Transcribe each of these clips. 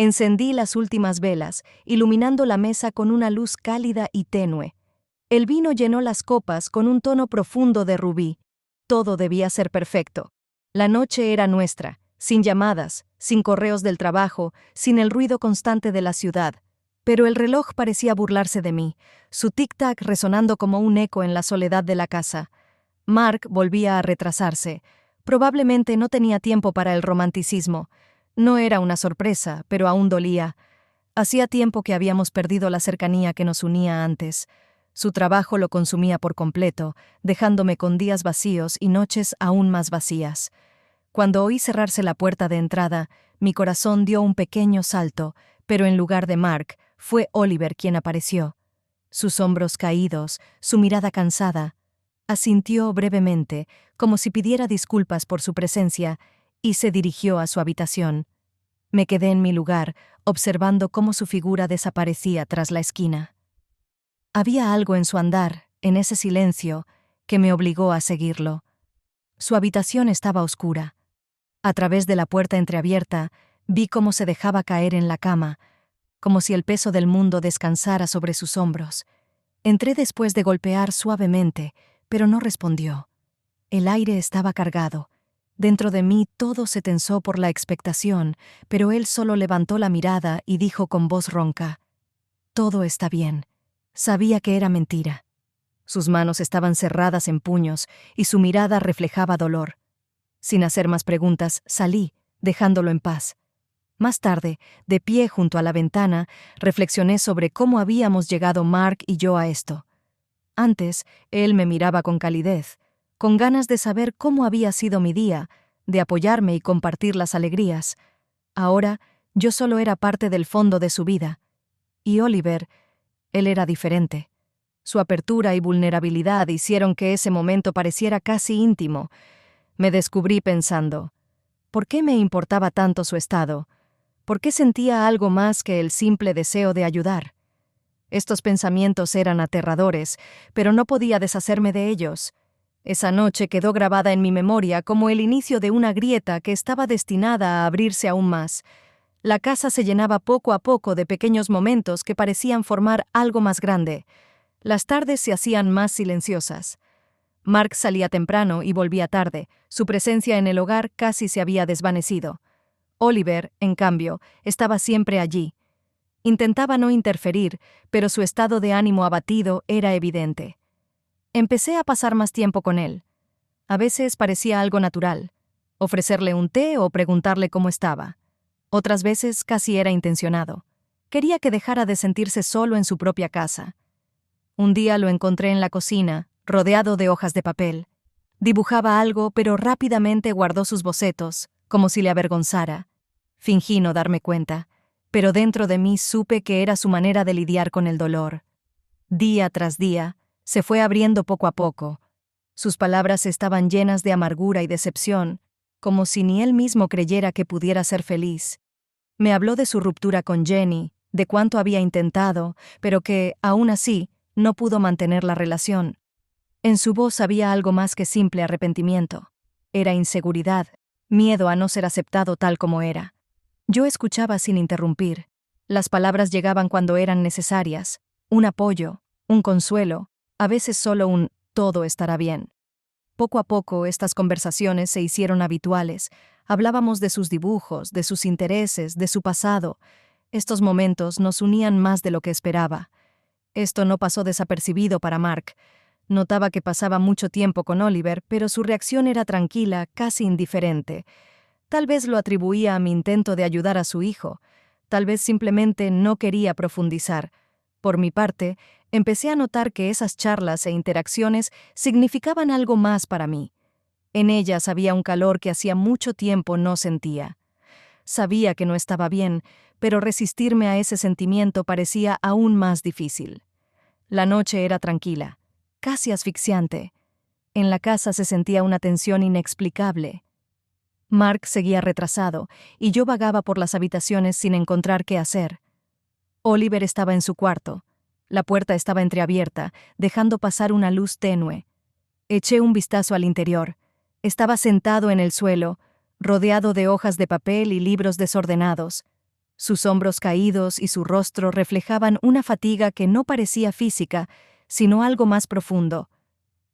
Encendí las últimas velas, iluminando la mesa con una luz cálida y tenue. El vino llenó las copas con un tono profundo de rubí. Todo debía ser perfecto. La noche era nuestra, sin llamadas, sin correos del trabajo, sin el ruido constante de la ciudad. Pero el reloj parecía burlarse de mí, su tic-tac resonando como un eco en la soledad de la casa. Mark volvía a retrasarse. Probablemente no tenía tiempo para el romanticismo. No era una sorpresa, pero aún dolía. Hacía tiempo que habíamos perdido la cercanía que nos unía antes. Su trabajo lo consumía por completo, dejándome con días vacíos y noches aún más vacías. Cuando oí cerrarse la puerta de entrada, mi corazón dio un pequeño salto, pero en lugar de Mark, fue Oliver quien apareció. Sus hombros caídos, su mirada cansada. Asintió brevemente, como si pidiera disculpas por su presencia, y se dirigió a su habitación. Me quedé en mi lugar, observando cómo su figura desaparecía tras la esquina. Había algo en su andar, en ese silencio, que me obligó a seguirlo. Su habitación estaba oscura. A través de la puerta entreabierta, vi cómo se dejaba caer en la cama, como si el peso del mundo descansara sobre sus hombros. Entré después de golpear suavemente, pero no respondió. El aire estaba cargado. Dentro de mí todo se tensó por la expectación, pero él solo levantó la mirada y dijo con voz ronca: «Todo está bien». Sabía que era mentira. Sus manos estaban cerradas en puños y su mirada reflejaba dolor. Sin hacer más preguntas, salí, dejándolo en paz. Más tarde, de pie junto a la ventana, reflexioné sobre cómo habíamos llegado Mark y yo a esto. Antes, él me miraba con calidez, con ganas de saber cómo había sido mi día, de apoyarme y compartir las alegrías. Ahora, yo solo era parte del fondo de su vida. Y Oliver, él era diferente. Su apertura y vulnerabilidad hicieron que ese momento pareciera casi íntimo. Me descubrí pensando, ¿por qué me importaba tanto su estado? ¿Por qué sentía algo más que el simple deseo de ayudar? Estos pensamientos eran aterradores, pero no podía deshacerme de ellos. Esa noche quedó grabada en mi memoria como el inicio de una grieta que estaba destinada a abrirse aún más. La casa se llenaba poco a poco de pequeños momentos que parecían formar algo más grande. Las tardes se hacían más silenciosas. Mark salía temprano y volvía tarde. Su presencia en el hogar casi se había desvanecido. Oliver, en cambio, estaba siempre allí. Intentaba no interferir, pero su estado de ánimo abatido era evidente. Empecé a pasar más tiempo con él. A veces parecía algo natural, ofrecerle un té o preguntarle cómo estaba. Otras veces casi era intencionado. Quería que dejara de sentirse solo en su propia casa. Un día lo encontré en la cocina, rodeado de hojas de papel. Dibujaba algo, pero rápidamente guardó sus bocetos, como si le avergonzara. Fingí no darme cuenta, pero dentro de mí supe que era su manera de lidiar con el dolor. Día tras día, se fue abriendo poco a poco. Sus palabras estaban llenas de amargura y decepción, como si ni él mismo creyera que pudiera ser feliz. Me habló de su ruptura con Jenny, de cuánto había intentado, pero que, aún así, no pudo mantener la relación. En su voz había algo más que simple arrepentimiento. Era inseguridad, miedo a no ser aceptado tal como era. Yo escuchaba sin interrumpir. Las palabras llegaban cuando eran necesarias. Un apoyo, un consuelo, a veces solo un «todo estará bien». Poco a poco estas conversaciones se hicieron habituales. Hablábamos de sus dibujos, de sus intereses, de su pasado. Estos momentos nos unían más de lo que esperaba. Esto no pasó desapercibido para Mark. Notaba que pasaba mucho tiempo con Oliver, pero su reacción era tranquila, casi indiferente. Tal vez lo atribuía a mi intento de ayudar a su hijo. Tal vez simplemente no quería profundizar. Por mi parte, empecé a notar que esas charlas e interacciones significaban algo más para mí. En ellas había un calor que hacía mucho tiempo no sentía. Sabía que no estaba bien, pero resistirme a ese sentimiento parecía aún más difícil. La noche era tranquila, casi asfixiante. En la casa se sentía una tensión inexplicable. Mark seguía retrasado, y yo vagaba por las habitaciones sin encontrar qué hacer. Oliver estaba en su cuarto. La puerta estaba entreabierta, dejando pasar una luz tenue. Eché un vistazo al interior. Estaba sentado en el suelo, rodeado de hojas de papel y libros desordenados. Sus hombros caídos y su rostro reflejaban una fatiga que no parecía física, sino algo más profundo.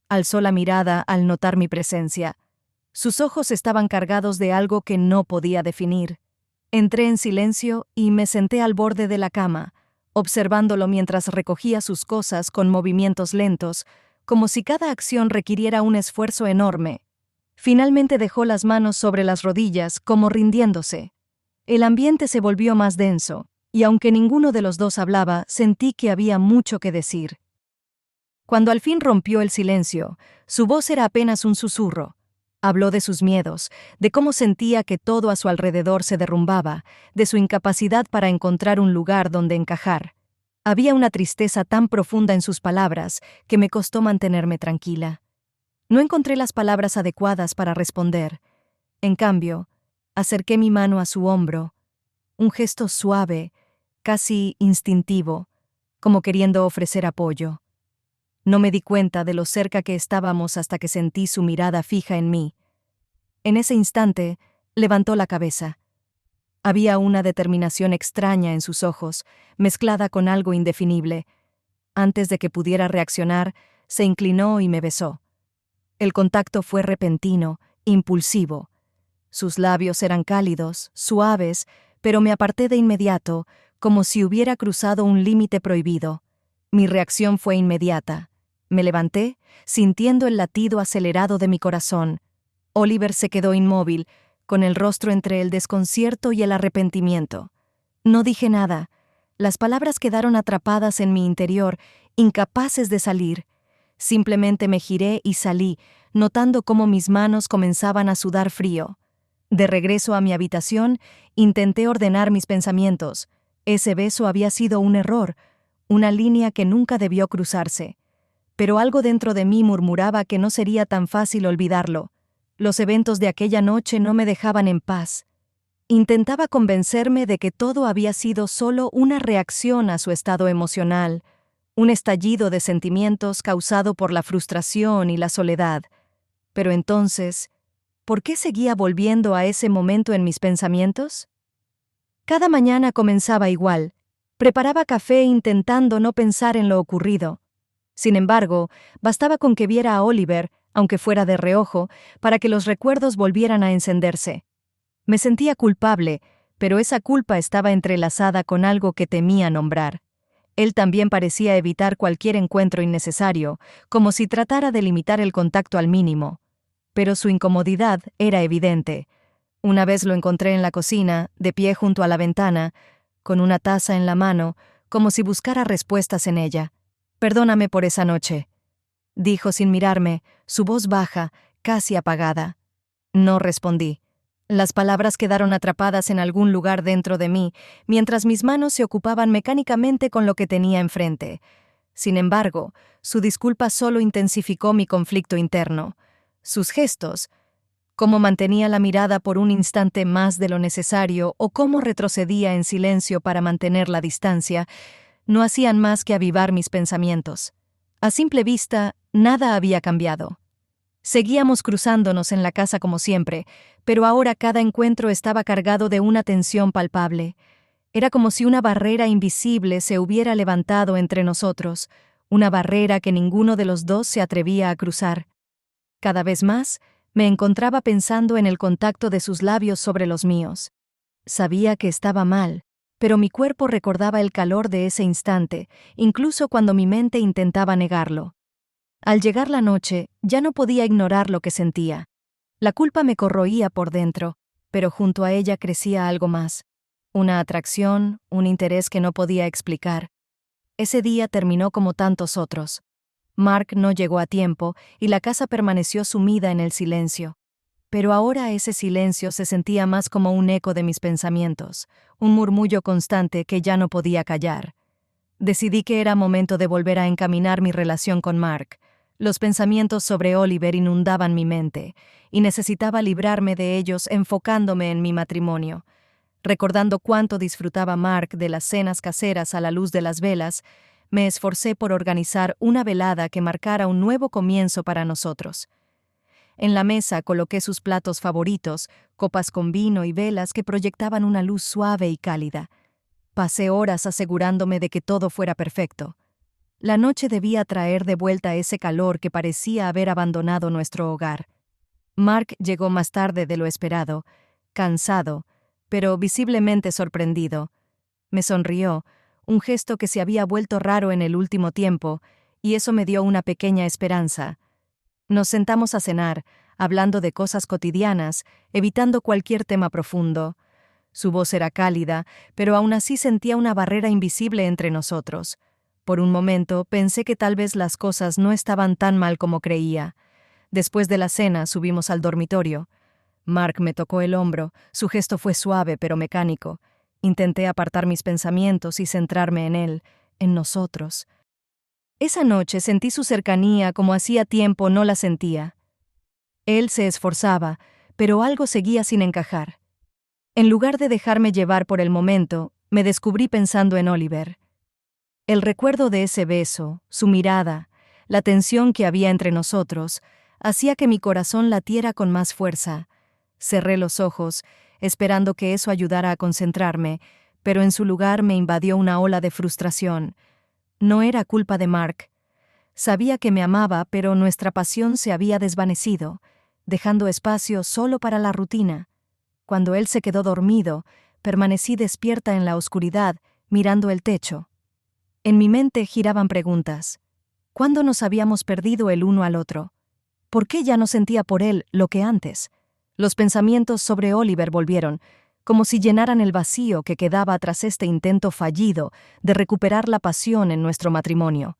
Alzó la mirada al notar mi presencia. Sus ojos estaban cargados de algo que no podía definir. Entré en silencio y me senté al borde de la cama, observándolo mientras recogía sus cosas con movimientos lentos, como si cada acción requiriera un esfuerzo enorme. Finalmente dejó las manos sobre las rodillas, como rindiéndose. El ambiente se volvió más denso, y aunque ninguno de los dos hablaba, sentí que había mucho que decir. Cuando al fin rompió el silencio, su voz era apenas un susurro. Habló de sus miedos, de cómo sentía que todo a su alrededor se derrumbaba, de su incapacidad para encontrar un lugar donde encajar. Había una tristeza tan profunda en sus palabras que me costó mantenerme tranquila. No encontré las palabras adecuadas para responder. En cambio, acerqué mi mano a su hombro, un gesto suave, casi instintivo, como queriendo ofrecer apoyo. No me di cuenta de lo cerca que estábamos hasta que sentí su mirada fija en mí. En ese instante, levantó la cabeza. Había una determinación extraña en sus ojos, mezclada con algo indefinible. Antes de que pudiera reaccionar, se inclinó y me besó. El contacto fue repentino, impulsivo. Sus labios eran cálidos, suaves, pero me aparté de inmediato, como si hubiera cruzado un límite prohibido. Mi reacción fue inmediata. Me levanté, sintiendo el latido acelerado de mi corazón. Oliver se quedó inmóvil, con el rostro entre el desconcierto y el arrepentimiento. No dije nada. Las palabras quedaron atrapadas en mi interior, incapaces de salir. Simplemente me giré y salí, notando cómo mis manos comenzaban a sudar frío. De regreso a mi habitación, intenté ordenar mis pensamientos. Ese beso había sido un error, una línea que nunca debió cruzarse. Pero algo dentro de mí murmuraba que no sería tan fácil olvidarlo. Los eventos de aquella noche no me dejaban en paz. Intentaba convencerme de que todo había sido solo una reacción a su estado emocional, un estallido de sentimientos causado por la frustración y la soledad. Pero entonces, ¿por qué seguía volviendo a ese momento en mis pensamientos? Cada mañana comenzaba igual. Preparaba café intentando no pensar en lo ocurrido. Sin embargo, bastaba con que viera a Oliver, aunque fuera de reojo, para que los recuerdos volvieran a encenderse. Me sentía culpable, pero esa culpa estaba entrelazada con algo que temía nombrar. Él también parecía evitar cualquier encuentro innecesario, como si tratara de limitar el contacto al mínimo. Pero su incomodidad era evidente. Una vez lo encontré en la cocina, de pie junto a la ventana, con una taza en la mano, como si buscara respuestas en ella. «Perdóname por esa noche», dijo sin mirarme, su voz baja, casi apagada. No respondí. Las palabras quedaron atrapadas en algún lugar dentro de mí, mientras mis manos se ocupaban mecánicamente con lo que tenía enfrente. Sin embargo, su disculpa solo intensificó mi conflicto interno. Sus gestos, cómo mantenía la mirada por un instante más de lo necesario o cómo retrocedía en silencio para mantener la distancia, no hacían más que avivar mis pensamientos. A simple vista, nada había cambiado. Seguíamos cruzándonos en la casa como siempre, pero ahora cada encuentro estaba cargado de una tensión palpable. Era como si una barrera invisible se hubiera levantado entre nosotros, una barrera que ninguno de los dos se atrevía a cruzar. Cada vez más, me encontraba pensando en el contacto de sus labios sobre los míos. Sabía que estaba mal, pero mi cuerpo recordaba el calor de ese instante, incluso cuando mi mente intentaba negarlo. Al llegar la noche, ya no podía ignorar lo que sentía. La culpa me corroía por dentro, pero junto a ella crecía algo más. Una atracción, un interés que no podía explicar. Ese día terminó como tantos otros. Mark no llegó a tiempo y la casa permaneció sumida en el silencio. Pero ahora ese silencio se sentía más como un eco de mis pensamientos, un murmullo constante que ya no podía callar. Decidí que era momento de volver a encaminar mi relación con Mark. Los pensamientos sobre Oliver inundaban mi mente, y necesitaba librarme de ellos enfocándome en mi matrimonio. Recordando cuánto disfrutaba Mark de las cenas caseras a la luz de las velas, me esforcé por organizar una velada que marcara un nuevo comienzo para nosotros. En la mesa coloqué sus platos favoritos, copas con vino y velas que proyectaban una luz suave y cálida. Pasé horas asegurándome de que todo fuera perfecto. La noche debía traer de vuelta ese calor que parecía haber abandonado nuestro hogar. Mark llegó más tarde de lo esperado, cansado, pero visiblemente sorprendido. Me sonrió, un gesto que se había vuelto raro en el último tiempo, y eso me dio una pequeña esperanza. Nos sentamos a cenar, hablando de cosas cotidianas, evitando cualquier tema profundo. Su voz era cálida, pero aún así sentía una barrera invisible entre nosotros. Por un momento pensé que tal vez las cosas no estaban tan mal como creía. Después de la cena subimos al dormitorio. Mark me tocó el hombro, su gesto fue suave pero mecánico. Intenté apartar mis pensamientos y centrarme en él, en nosotros. Esa noche sentí su cercanía como hacía tiempo no la sentía. Él se esforzaba, pero algo seguía sin encajar. En lugar de dejarme llevar por el momento, me descubrí pensando en Oliver. El recuerdo de ese beso, su mirada, la tensión que había entre nosotros, hacía que mi corazón latiera con más fuerza. Cerré los ojos, esperando que eso ayudara a concentrarme, pero en su lugar me invadió una ola de frustración. No era culpa de Mark. Sabía que me amaba, pero nuestra pasión se había desvanecido, dejando espacio solo para la rutina. Cuando él se quedó dormido, permanecí despierta en la oscuridad, mirando el techo. En mi mente giraban preguntas. ¿Cuándo nos habíamos perdido el uno al otro? ¿Por qué ya no sentía por él lo que antes? Los pensamientos sobre Oliver volvieron, como si llenaran el vacío que quedaba tras este intento fallido de recuperar la pasión en nuestro matrimonio.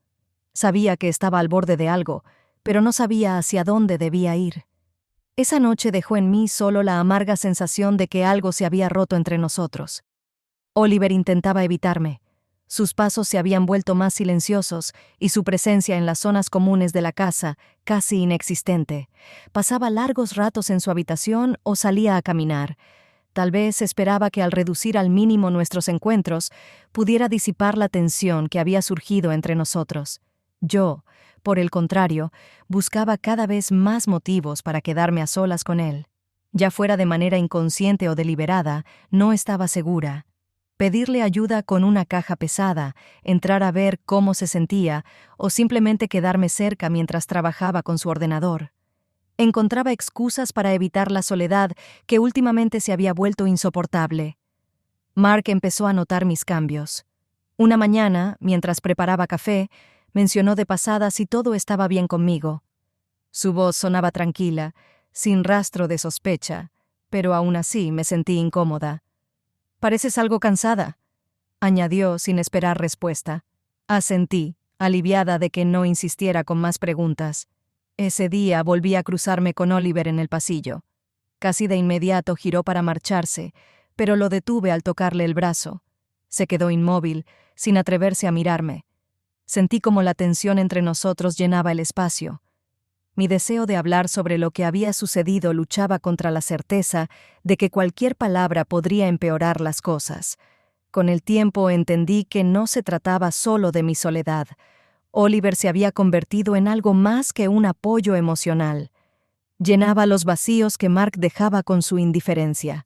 Sabía que estaba al borde de algo, pero no sabía hacia dónde debía ir. Esa noche dejó en mí solo la amarga sensación de que algo se había roto entre nosotros. Oliver intentaba evitarme. Sus pasos se habían vuelto más silenciosos y su presencia en las zonas comunes de la casa casi inexistente. Pasaba largos ratos en su habitación o salía a caminar. Tal vez esperaba que al reducir al mínimo nuestros encuentros, pudiera disipar la tensión que había surgido entre nosotros. Yo, por el contrario, buscaba cada vez más motivos para quedarme a solas con él. Ya fuera de manera inconsciente o deliberada, no estaba segura. Pedirle ayuda con una caja pesada, entrar a ver cómo se sentía, o simplemente quedarme cerca mientras trabajaba con su ordenador. Encontraba excusas para evitar la soledad que últimamente se había vuelto insoportable. Mark empezó a notar mis cambios. Una mañana, mientras preparaba café, mencionó de pasada si todo estaba bien conmigo. Su voz sonaba tranquila, sin rastro de sospecha, pero aún así me sentí incómoda. «Pareces algo cansada», añadió sin esperar respuesta. Asentí, aliviada de que no insistiera con más preguntas. Ese día volví a cruzarme con Oliver en el pasillo. Casi de inmediato giró para marcharse, pero lo detuve al tocarle el brazo. Se quedó inmóvil, sin atreverse a mirarme. Sentí como la tensión entre nosotros llenaba el espacio. Mi deseo de hablar sobre lo que había sucedido luchaba contra la certeza de que cualquier palabra podría empeorar las cosas. Con el tiempo entendí que no se trataba solo de mi soledad. Oliver se había convertido en algo más que un apoyo emocional. Llenaba los vacíos que Mark dejaba con su indiferencia.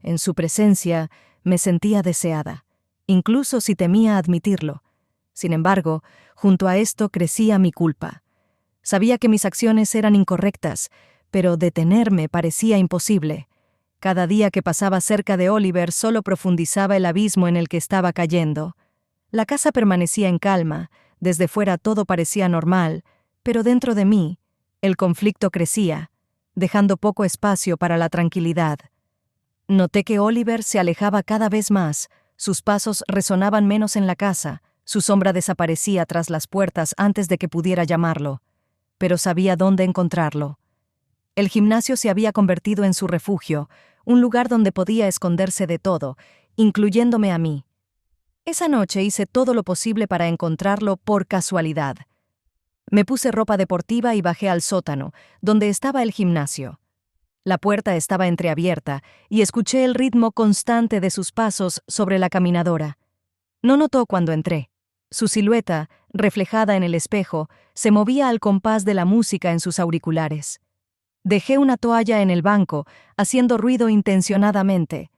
En su presencia me sentía deseada, incluso si temía admitirlo. Sin embargo, junto a esto crecía mi culpa. Sabía que mis acciones eran incorrectas, pero detenerme parecía imposible. Cada día que pasaba cerca de Oliver solo profundizaba el abismo en el que estaba cayendo. La casa permanecía en calma, desde fuera todo parecía normal, pero dentro de mí, el conflicto crecía, dejando poco espacio para la tranquilidad. Noté que Oliver se alejaba cada vez más, sus pasos resonaban menos en la casa, su sombra desaparecía tras las puertas antes de que pudiera llamarlo. Pero sabía dónde encontrarlo. El gimnasio se había convertido en su refugio, un lugar donde podía esconderse de todo, incluyéndome a mí. Esa noche hice todo lo posible para encontrarlo por casualidad. Me puse ropa deportiva y bajé al sótano, donde estaba el gimnasio. La puerta estaba entreabierta y escuché el ritmo constante de sus pasos sobre la caminadora. No notó cuando entré. Su silueta, reflejada en el espejo, se movía al compás de la música en sus auriculares. Dejé una toalla en el banco, haciendo ruido intencionadamente.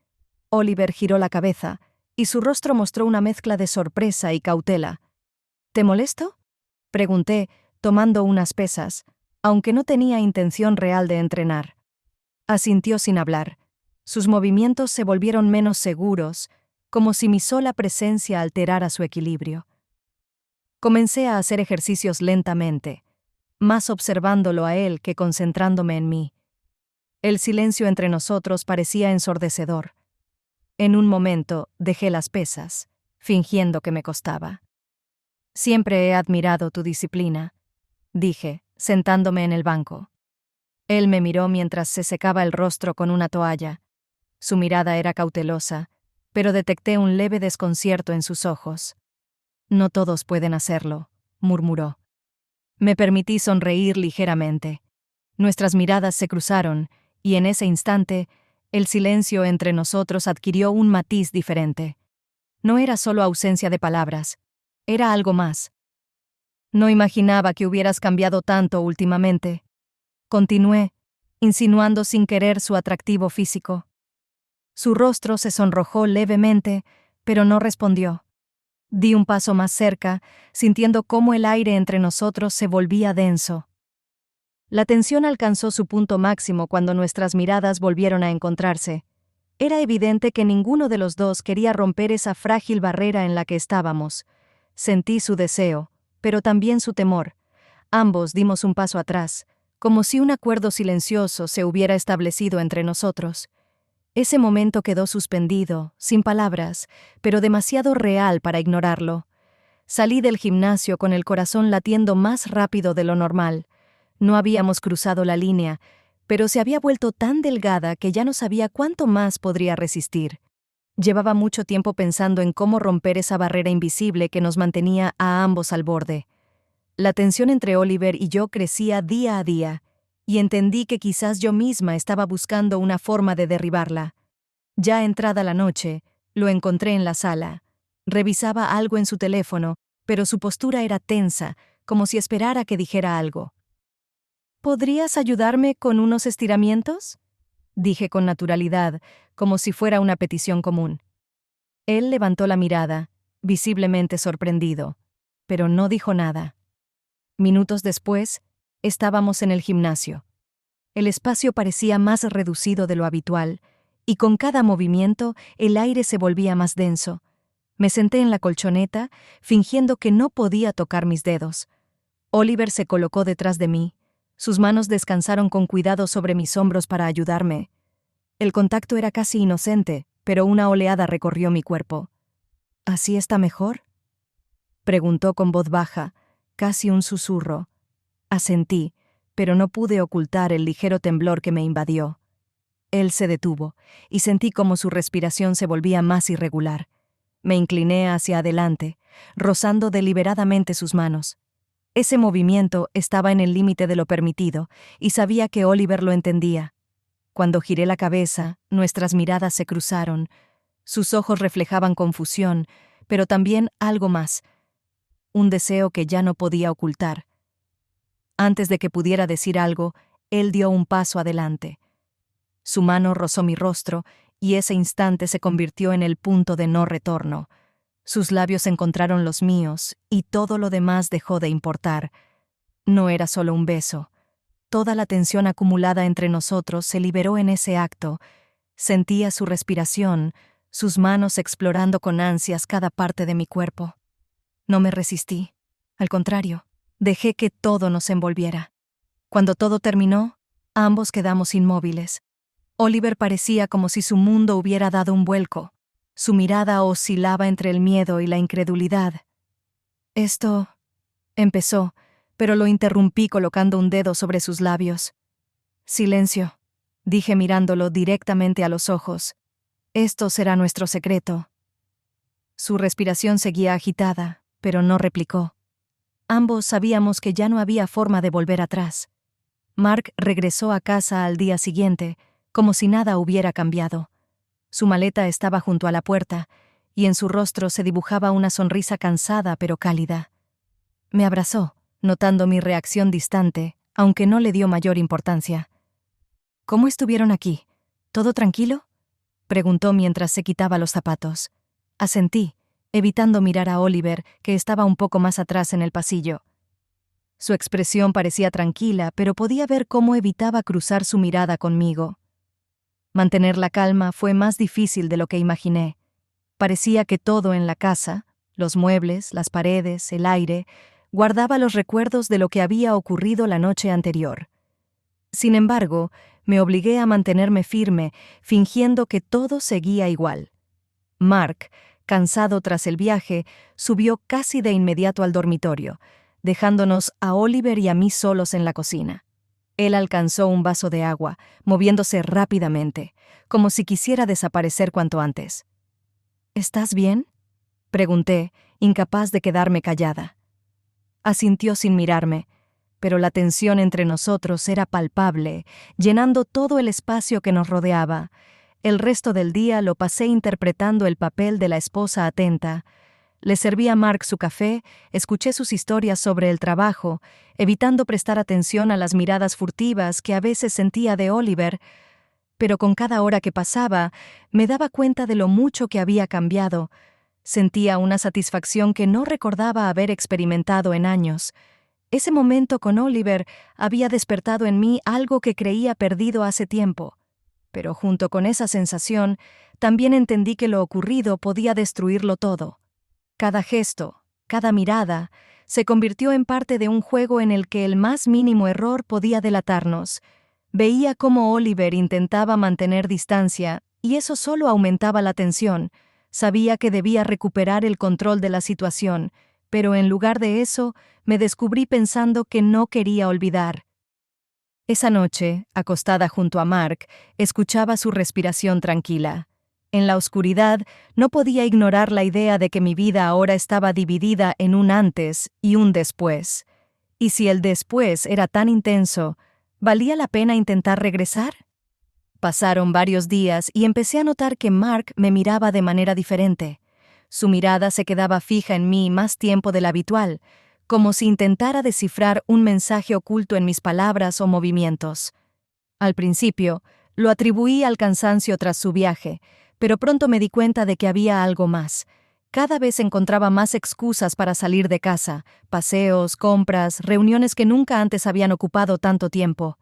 Oliver giró la cabeza, y su rostro mostró una mezcla de sorpresa y cautela. ¿Te molesto?, pregunté, tomando unas pesas, aunque no tenía intención real de entrenar. Asintió sin hablar. Sus movimientos se volvieron menos seguros, como si mi sola presencia alterara su equilibrio. Comencé a hacer ejercicios lentamente, más observándolo a él que concentrándome en mí. El silencio entre nosotros parecía ensordecedor. En un momento dejé las pesas, fingiendo que me costaba. Siempre he admirado tu disciplina, dije, sentándome en el banco. Él me miró mientras se secaba el rostro con una toalla. Su mirada era cautelosa, pero detecté un leve desconcierto en sus ojos. No todos pueden hacerlo, murmuró. Me permití sonreír ligeramente. Nuestras miradas se cruzaron, y en ese instante, el silencio entre nosotros adquirió un matiz diferente. No era solo ausencia de palabras, era algo más. No imaginaba que hubieras cambiado tanto últimamente. Continué, insinuando sin querer su atractivo físico. Su rostro se sonrojó levemente, pero no respondió. Di un paso más cerca, sintiendo cómo el aire entre nosotros se volvía denso. La tensión alcanzó su punto máximo cuando nuestras miradas volvieron a encontrarse. Era evidente que ninguno de los dos quería romper esa frágil barrera en la que estábamos. Sentí su deseo, pero también su temor. Ambos dimos un paso atrás, como si un acuerdo silencioso se hubiera establecido entre nosotros. Ese momento quedó suspendido, sin palabras, pero demasiado real para ignorarlo. Salí del gimnasio con el corazón latiendo más rápido de lo normal. No habíamos cruzado la línea, pero se había vuelto tan delgada que ya no sabía cuánto más podría resistir. Llevaba mucho tiempo pensando en cómo romper esa barrera invisible que nos mantenía a ambos al borde. La tensión entre Oliver y yo crecía día a día, y entendí que quizás yo misma estaba buscando una forma de derribarla. Ya entrada la noche, lo encontré en la sala. Revisaba algo en su teléfono, pero su postura era tensa, como si esperara que dijera algo. ¿Podrías ayudarme con unos estiramientos?, dije con naturalidad, como si fuera una petición común. Él levantó la mirada, visiblemente sorprendido, pero no dijo nada. Minutos después, estábamos en el gimnasio. El espacio parecía más reducido de lo habitual, y con cada movimiento el aire se volvía más denso. Me senté en la colchoneta, fingiendo que no podía tocar mis dedos. Oliver se colocó detrás de mí. Sus manos descansaron con cuidado sobre mis hombros para ayudarme. El contacto era casi inocente, pero una oleada recorrió mi cuerpo. ¿Así está mejor?, preguntó con voz baja, casi un susurro. Asentí, pero no pude ocultar el ligero temblor que me invadió. Él se detuvo, y sentí como su respiración se volvía más irregular. Me incliné hacia adelante, rozando deliberadamente sus manos. Ese movimiento estaba en el límite de lo permitido, y sabía que Oliver lo entendía. Cuando giré la cabeza, nuestras miradas se cruzaron. Sus ojos reflejaban confusión, pero también algo más, un deseo que ya no podía ocultar. Antes de que pudiera decir algo, él dio un paso adelante. Su mano rozó mi rostro, y ese instante se convirtió en el punto de no retorno. Sus labios encontraron los míos, y todo lo demás dejó de importar. No era solo un beso. Toda la tensión acumulada entre nosotros se liberó en ese acto. Sentía su respiración, sus manos explorando con ansias cada parte de mi cuerpo. No me resistí. Al contrario, dejé que todo nos envolviera. Cuando todo terminó, ambos quedamos inmóviles. Oliver parecía como si su mundo hubiera dado un vuelco. Su mirada oscilaba entre el miedo y la incredulidad. Esto empezó, pero lo interrumpí colocando un dedo sobre sus labios. Silencio, dije mirándolo directamente a los ojos. Esto será nuestro secreto. Su respiración seguía agitada, pero no replicó. Ambos sabíamos que ya no había forma de volver atrás. Mark regresó a casa al día siguiente, como si nada hubiera cambiado. Su maleta estaba junto a la puerta, y en su rostro se dibujaba una sonrisa cansada pero cálida. Me abrazó, notando mi reacción distante, aunque no le dio mayor importancia. ¿Cómo estuvieron aquí? ¿Todo tranquilo?, preguntó mientras se quitaba los zapatos. Asentí, evitando mirar a Oliver, que estaba un poco más atrás en el pasillo. Su expresión parecía tranquila, pero podía ver cómo evitaba cruzar su mirada conmigo. Mantener la calma fue más difícil de lo que imaginé. Parecía que todo en la casa, los muebles, las paredes, el aire, guardaba los recuerdos de lo que había ocurrido la noche anterior. Sin embargo, me obligué a mantenerme firme, fingiendo que todo seguía igual. Mark, cansado tras el viaje, subió casi de inmediato al dormitorio, dejándonos a Oliver y a mí solos en la cocina. Él alcanzó un vaso de agua, moviéndose rápidamente, como si quisiera desaparecer cuanto antes. ¿Estás bien?, pregunté, incapaz de quedarme callada. Asintió sin mirarme, pero la tensión entre nosotros era palpable, llenando todo el espacio que nos rodeaba. El resto del día lo pasé interpretando el papel de la esposa atenta. Le serví a Mark su café, escuché sus historias sobre el trabajo, evitando prestar atención a las miradas furtivas que a veces sentía de Oliver, pero con cada hora que pasaba me daba cuenta de lo mucho que había cambiado. Sentía una satisfacción que no recordaba haber experimentado en años. Ese momento con Oliver había despertado en mí algo que creía perdido hace tiempo. Pero junto con esa sensación, también entendí que lo ocurrido podía destruirlo todo. Cada gesto, cada mirada, se convirtió en parte de un juego en el que el más mínimo error podía delatarnos. Veía cómo Oliver intentaba mantener distancia, y eso solo aumentaba la tensión. Sabía que debía recuperar el control de la situación, pero en lugar de eso, me descubrí pensando que no quería olvidar. Esa noche, acostada junto a Mark, escuchaba su respiración tranquila. En la oscuridad, no podía ignorar la idea de que mi vida ahora estaba dividida en un antes y un después. ¿Y si el después era tan intenso, valía la pena intentar regresar? Pasaron varios días y empecé a notar que Mark me miraba de manera diferente. Su mirada se quedaba fija en mí más tiempo del habitual, como si intentara descifrar un mensaje oculto en mis palabras o movimientos. Al principio, lo atribuí al cansancio tras su viaje, pero pronto me di cuenta de que había algo más. Cada vez encontraba más excusas para salir de casa, paseos, compras, reuniones que nunca antes habían ocupado tanto tiempo.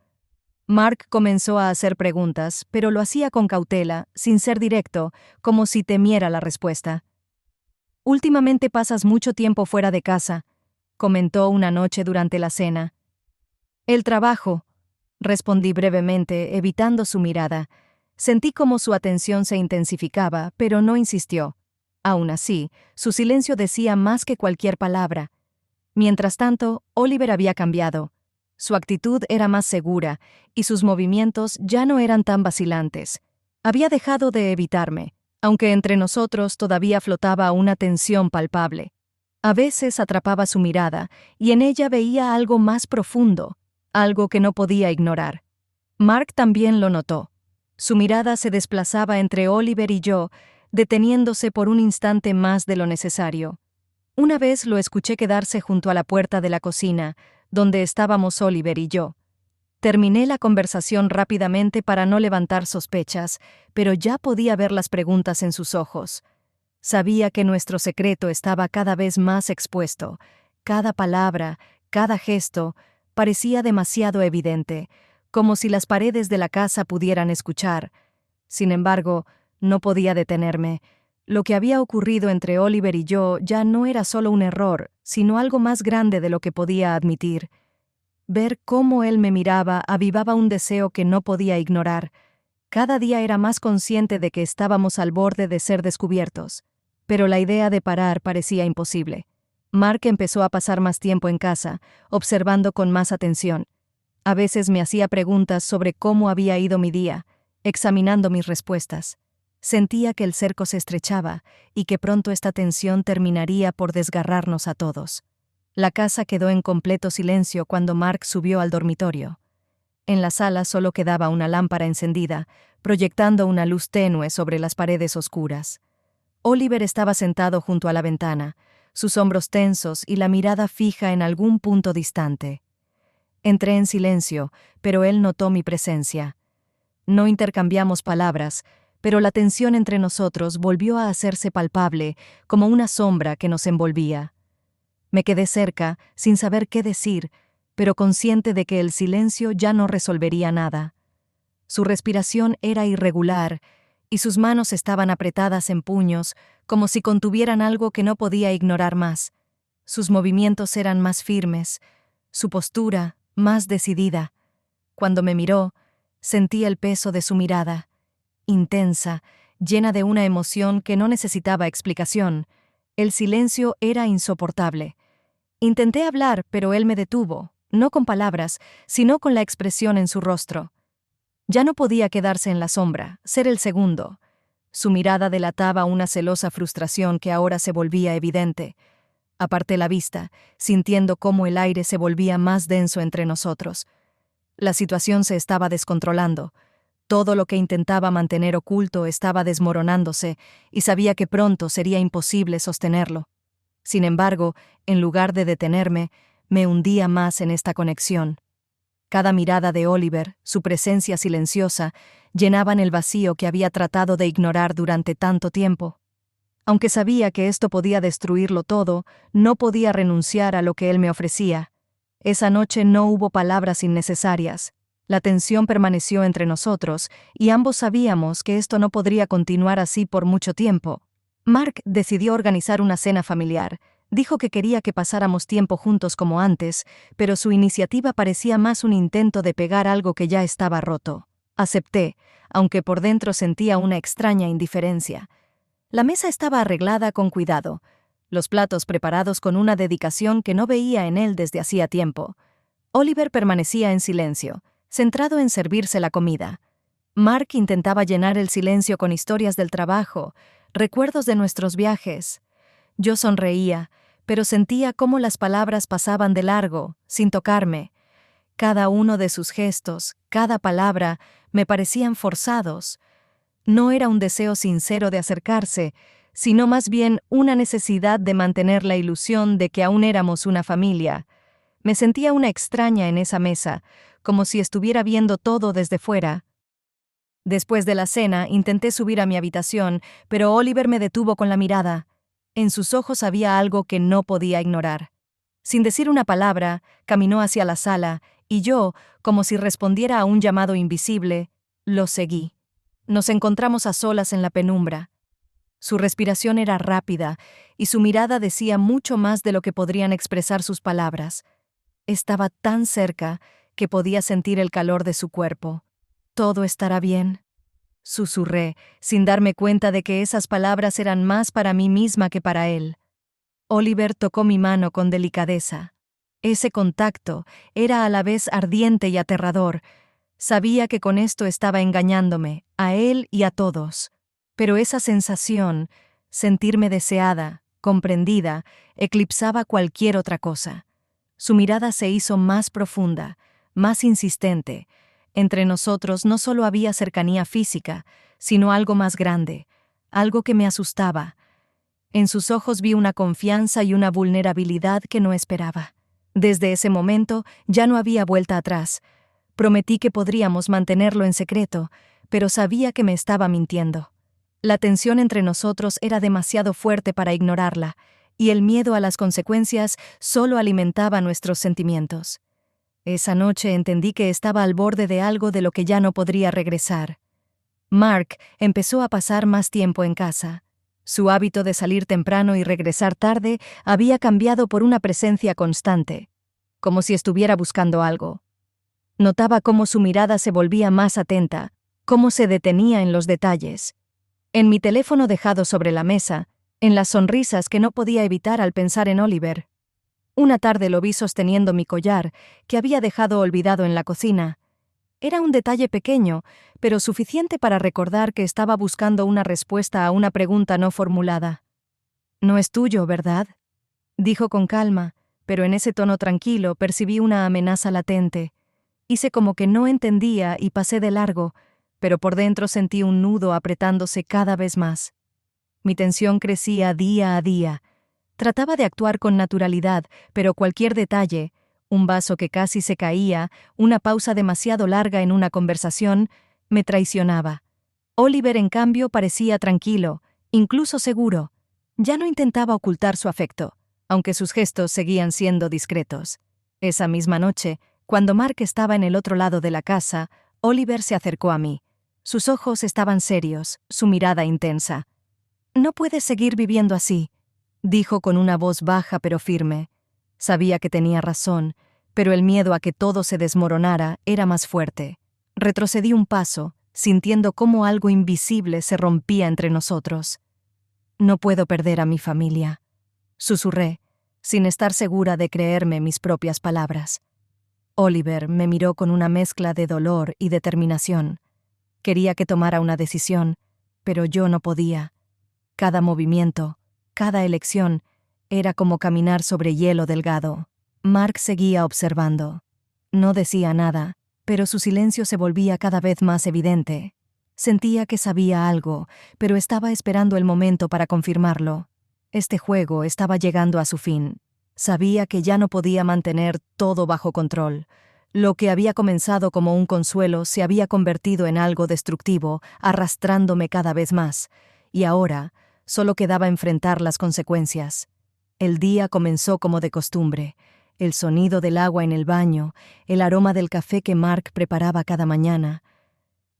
Mark comenzó a hacer preguntas, pero lo hacía con cautela, sin ser directo, como si temiera la respuesta. «Últimamente pasas mucho tiempo fuera de casa», comentó una noche durante la cena. «El trabajo», respondí brevemente, evitando su mirada. Sentí como su atención se intensificaba, pero no insistió. Aún así, su silencio decía más que cualquier palabra. Mientras tanto, Oliver había cambiado. Su actitud era más segura, y sus movimientos ya no eran tan vacilantes. Había dejado de evitarme, aunque entre nosotros todavía flotaba una tensión palpable. A veces atrapaba su mirada, y en ella veía algo más profundo, algo que no podía ignorar. Mark también lo notó. Su mirada se desplazaba entre Oliver y yo, deteniéndose por un instante más de lo necesario. Una vez lo escuché quedarse junto a la puerta de la cocina, donde estábamos Oliver y yo. Terminé la conversación rápidamente para no levantar sospechas, pero ya podía ver las preguntas en sus ojos. Sabía que nuestro secreto estaba cada vez más expuesto. Cada palabra, cada gesto, parecía demasiado evidente, como si las paredes de la casa pudieran escuchar. Sin embargo, no podía detenerme. Lo que había ocurrido entre Oliver y yo ya no era solo un error, sino algo más grande de lo que podía admitir. Ver cómo él me miraba avivaba un deseo que no podía ignorar. Cada día era más consciente de que estábamos al borde de ser descubiertos, pero la idea de parar parecía imposible. Mark empezó a pasar más tiempo en casa, observando con más atención. A veces me hacía preguntas sobre cómo había ido mi día, examinando mis respuestas. Sentía que el cerco se estrechaba y que pronto esta tensión terminaría por desgarrarnos a todos. La casa quedó en completo silencio cuando Mark subió al dormitorio. En la sala solo quedaba una lámpara encendida, proyectando una luz tenue sobre las paredes oscuras. Oliver estaba sentado junto a la ventana, sus hombros tensos y la mirada fija en algún punto distante. Entré en silencio, pero él notó mi presencia. No intercambiamos palabras, pero la tensión entre nosotros volvió a hacerse palpable, como una sombra que nos envolvía. Me quedé cerca, sin saber qué decir, pero consciente de que el silencio ya no resolvería nada. Su respiración era irregular, y sus manos estaban apretadas en puños, como si contuvieran algo que no podía ignorar más. Sus movimientos eran más firmes, su postura más decidida. Cuando me miró, sentí el peso de su mirada, intensa, llena de una emoción que no necesitaba explicación. El silencio era insoportable. Intenté hablar, pero él me detuvo, no con palabras, sino con la expresión en su rostro. Ya no podía quedarse en la sombra, ser el segundo. Su mirada delataba una celosa frustración que ahora se volvía evidente. Aparté la vista, sintiendo cómo el aire se volvía más denso entre nosotros. La situación se estaba descontrolando. Todo lo que intentaba mantener oculto estaba desmoronándose, y sabía que pronto sería imposible sostenerlo. Sin embargo, en lugar de detenerme, me hundía más en esta conexión. Cada mirada de Oliver, su presencia silenciosa, llenaban el vacío que había tratado de ignorar durante tanto tiempo. Aunque sabía que esto podía destruirlo todo, no podía renunciar a lo que él me ofrecía. Esa noche no hubo palabras innecesarias. La tensión permaneció entre nosotros, y ambos sabíamos que esto no podría continuar así por mucho tiempo. Mark decidió organizar una cena familiar. Dijo que quería que pasáramos tiempo juntos como antes, pero su iniciativa parecía más un intento de pegar algo que ya estaba roto. Acepté, aunque por dentro sentía una extraña indiferencia. La mesa estaba arreglada con cuidado, los platos preparados con una dedicación que no veía en él desde hacía tiempo. Oliver permanecía en silencio, centrado en servirse la comida. Mark intentaba llenar el silencio con historias del trabajo, recuerdos de nuestros viajes. Yo sonreía, pero sentía cómo las palabras pasaban de largo, sin tocarme. Cada uno de sus gestos, cada palabra, me parecían forzados. No era un deseo sincero de acercarse, sino más bien una necesidad de mantener la ilusión de que aún éramos una familia. Me sentía una extraña en esa mesa, como si estuviera viendo todo desde fuera. Después de la cena, intenté subir a mi habitación, pero Oliver me detuvo con la mirada. En sus ojos había algo que no podía ignorar. Sin decir una palabra, caminó hacia la sala, y yo, como si respondiera a un llamado invisible, lo seguí. Nos encontramos a solas en la penumbra. Su respiración era rápida, y su mirada decía mucho más de lo que podrían expresar sus palabras. Estaba tan cerca que podía sentir el calor de su cuerpo. «Todo estará bien», susurré, sin darme cuenta de que esas palabras eran más para mí misma que para él. Oliver tocó mi mano con delicadeza. Ese contacto era a la vez ardiente y aterrador. Sabía que con esto estaba engañándome, a él y a todos. Pero esa sensación, sentirme deseada, comprendida, eclipsaba cualquier otra cosa. Su mirada se hizo más profunda, más insistente. Entre nosotros no solo había cercanía física, sino algo más grande, algo que me asustaba. En sus ojos vi una confianza y una vulnerabilidad que no esperaba. Desde ese momento ya no había vuelta atrás. Prometí que podríamos mantenerlo en secreto, pero sabía que me estaba mintiendo. La tensión entre nosotros era demasiado fuerte para ignorarla, y el miedo a las consecuencias solo alimentaba nuestros sentimientos. Esa noche entendí que estaba al borde de algo de lo que ya no podría regresar. Mark empezó a pasar más tiempo en casa. Su hábito de salir temprano y regresar tarde había cambiado por una presencia constante, como si estuviera buscando algo. Notaba cómo su mirada se volvía más atenta, cómo se detenía en los detalles. En mi teléfono dejado sobre la mesa, en las sonrisas que no podía evitar al pensar en Oliver. Una tarde lo vi sosteniendo mi collar, que había dejado olvidado en la cocina. Era un detalle pequeño, pero suficiente para recordar que estaba buscando una respuesta a una pregunta no formulada. «No es tuyo, ¿verdad?», dijo con calma, pero en ese tono tranquilo percibí una amenaza latente. Hice como que no entendía y pasé de largo, pero por dentro sentí un nudo apretándose cada vez más. Mi tensión crecía día a día. Trataba de actuar con naturalidad, pero cualquier detalle, un vaso que casi se caía, una pausa demasiado larga en una conversación, Me traicionaba. Oliver, en cambio, parecía tranquilo, incluso seguro. Ya no intentaba ocultar su afecto, aunque sus gestos seguían siendo discretos. Esa misma noche, cuando Mark estaba en el otro lado de la casa, Oliver se acercó a mí. Sus ojos estaban serios, su mirada intensa. «No puedes seguir viviendo así», dijo con una voz baja pero firme. Sabía que tenía razón, pero el miedo a que todo se desmoronara era más fuerte. Retrocedí un paso, sintiendo cómo algo invisible se rompía entre nosotros. «No puedo perder a mi familia», susurré, sin estar segura de creerme mis propias palabras. Oliver me miró con una mezcla de dolor y determinación. Quería que tomara una decisión, pero yo no podía. Cada movimiento, cada elección, era como caminar sobre hielo delgado. Mark seguía observando. No decía nada, pero su silencio se volvía cada vez más evidente. Sentía que sabía algo, pero estaba esperando el momento para confirmarlo. Este juego estaba llegando a su fin. Sabía que ya no podía mantener todo bajo control. Lo que había comenzado como un consuelo se había convertido en algo destructivo, arrastrándome cada vez más. Y ahora solo quedaba enfrentar las consecuencias. El día comenzó como de costumbre. El sonido del agua en el baño, el aroma del café que Mark preparaba cada mañana.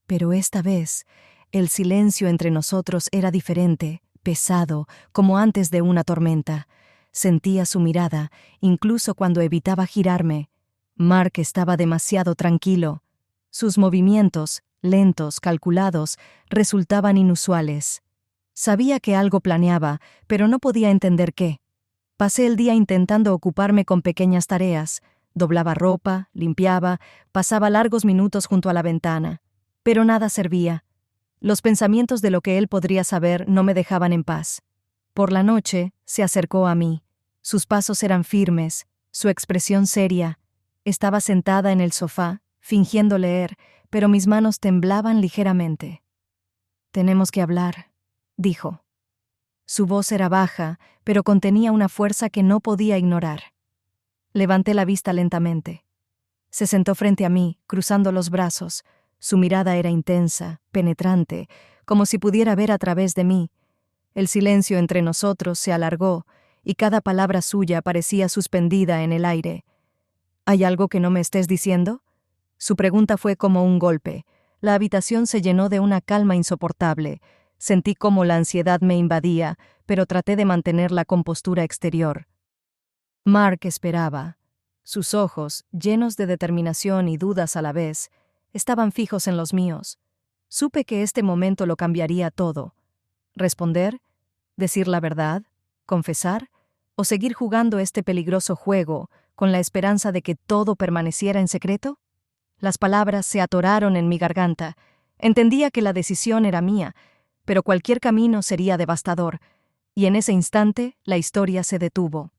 Pero esta vez, el silencio entre nosotros era diferente, pesado, como antes de una tormenta. Sentía su mirada, incluso cuando evitaba girarme. Mark estaba demasiado tranquilo. Sus movimientos, lentos, calculados, resultaban inusuales. Sabía que algo planeaba, pero no podía entender qué. Pasé el día intentando ocuparme con pequeñas tareas. Doblaba ropa, limpiaba, pasaba largos minutos junto a la ventana. Pero nada servía. Los pensamientos de lo que él podría saber no me dejaban en paz. Por la noche, se acercó a mí. Sus pasos eran firmes, su expresión seria. Estaba sentada en el sofá, fingiendo leer, pero mis manos temblaban ligeramente. «Tenemos que hablar», dijo. Su voz era baja, pero contenía una fuerza que no podía ignorar. Levanté la vista lentamente. Se sentó frente a mí, cruzando los brazos. Su mirada era intensa, penetrante, como si pudiera ver a través de mí. El silencio entre nosotros se alargó, y cada palabra suya parecía suspendida en el aire. «¿Hay algo que no me estés diciendo?» Su pregunta fue como un golpe. La habitación se llenó de una calma insoportable. Sentí cómo la ansiedad me invadía, pero traté de mantener la compostura exterior. Mark esperaba. Sus ojos, llenos de determinación y dudas a la vez, estaban fijos en los míos. Supe que este momento lo cambiaría todo. ¿Responder? ¿Decir la verdad? ¿Confesar? ¿O seguir jugando este peligroso juego con la esperanza de que todo permaneciera en secreto? Las palabras se atoraron en mi garganta. Entendía que la decisión era mía, pero cualquier camino sería devastador, y en ese instante la historia se detuvo.